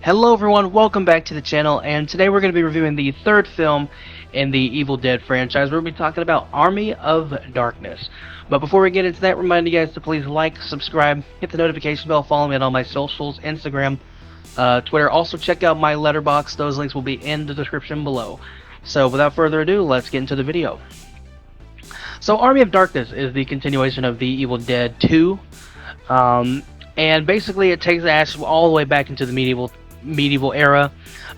Hello everyone, welcome back to the channel, and today we're going to be reviewing the third film in the Evil Dead franchise. We're going to be talking about Army of Darkness. But before we get into that, remind you guys to please like, subscribe, hit the notification bell, follow me on all my socials, Instagram, Twitter. Also check out my Letterboxd, those links will be in the description below. So without further ado, let's get into the video. So Army of Darkness is the continuation of the Evil Dead 2. And basically it takes Ash all the way back into the medieval era.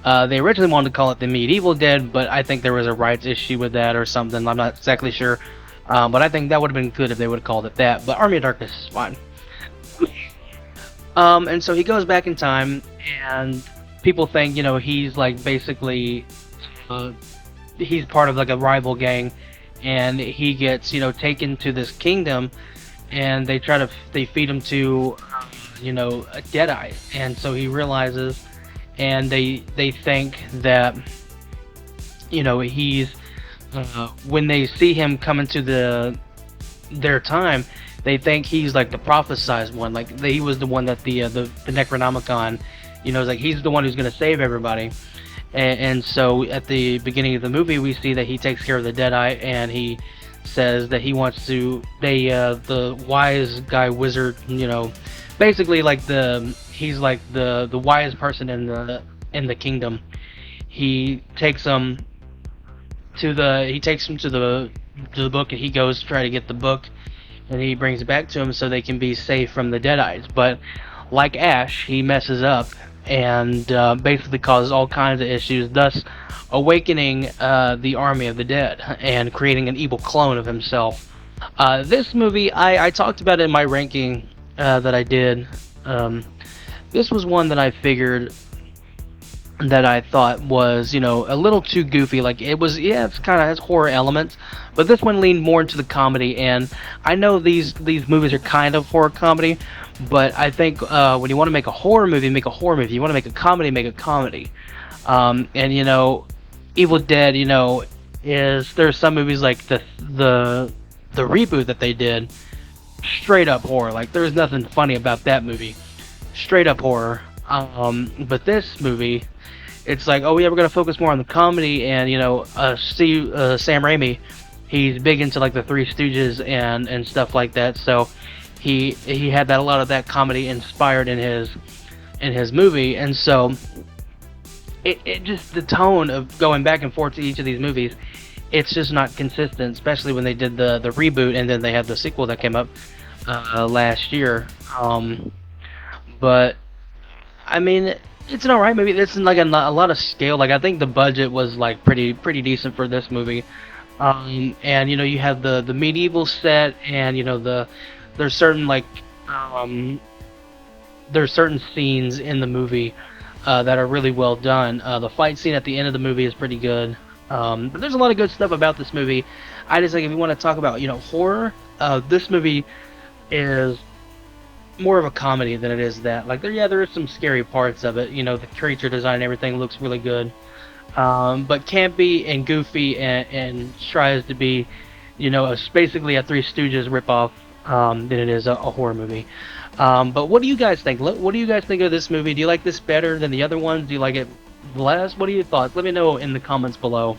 They originally wanted to call it the Medieval Dead, but I think there was a rights issue with that or something. I'm not exactly sure, but I think that would have been good if they would have called it that. But Army of Darkness is fine. And so he goes back in time, and people think, you know, he's like basically he's part of like a rival gang, and he gets, you know, taken to this kingdom, and they feed him to you know, a Deadeye, and so he realizes, and they think that, you know, he's when they see him come into their time, they think he's like the prophesized one, like he was the one that the Necronomicon, you know, is like he's the one who's going to save everybody. And so at the beginning of the movie we see that he takes care of the Deadeye, and he says that he wants to, the wise guy wizard, you know, basically like he's like the wise person in the kingdom. He takes him to the book, and he goes to try to get the book, and he brings it back to him so they can be safe from the Deadites. But like Ash, he messes up and basically causes all kinds of issues, thus awakening the army of the dead and creating an evil clone of himself. This movie, I talked about it in my ranking that I did. This was one that I figured that I thought was, you know, a little too goofy. Like it was, yeah, it's kind of has horror elements, but this one leaned more into the comedy. And I know these movies are kind of horror comedy, but I think when you want to make a horror movie, make a horror movie. You want to make a comedy, make a comedy. And you know, Evil Dead, you know, there's some movies like the reboot that they did, straight up horror. Like there's nothing funny about that movie, straight up horror. But this movie, it's like, oh yeah, we're gonna focus more on the comedy. And you know, Sam Raimi, he's big into like the Three Stooges and stuff like that. So he had a lot of that comedy inspired in his movie. And so it just, the tone of going back and forth to each of these movies, it's just not consistent, especially when they did the reboot, and then they had the sequel that came up last year. But I mean, it's an alright movie. It's like a lot of scale. Like I think the budget was like pretty decent for this movie. And you know, you have the medieval set, and you know, there's certain like there's certain scenes in the movie that are really well done. The fight scene at the end of the movie is pretty good. But there's a lot of good stuff about this movie. I just think if you want to talk about, you know, horror, this movie is more of a comedy than it is that. Like there is some scary parts of it. You know, the creature design and everything looks really good, but campy and goofy, and tries to be, you know, basically a Three Stooges ripoff than it is a horror movie. But what do you guys think? What do you guys think of this movie? Do you like this better than the other ones? Do you like it less? What are your thoughts? Let me know in the comments below.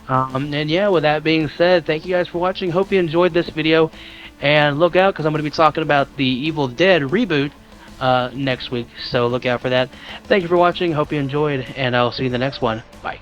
And yeah, with that being said, thank you guys for watching. Hope you enjoyed this video, and look out, because I'm going to be talking about the Evil Dead reboot next week, so look out for that. Thank you for watching. Hope you enjoyed, and I'll see you in the next one. Bye.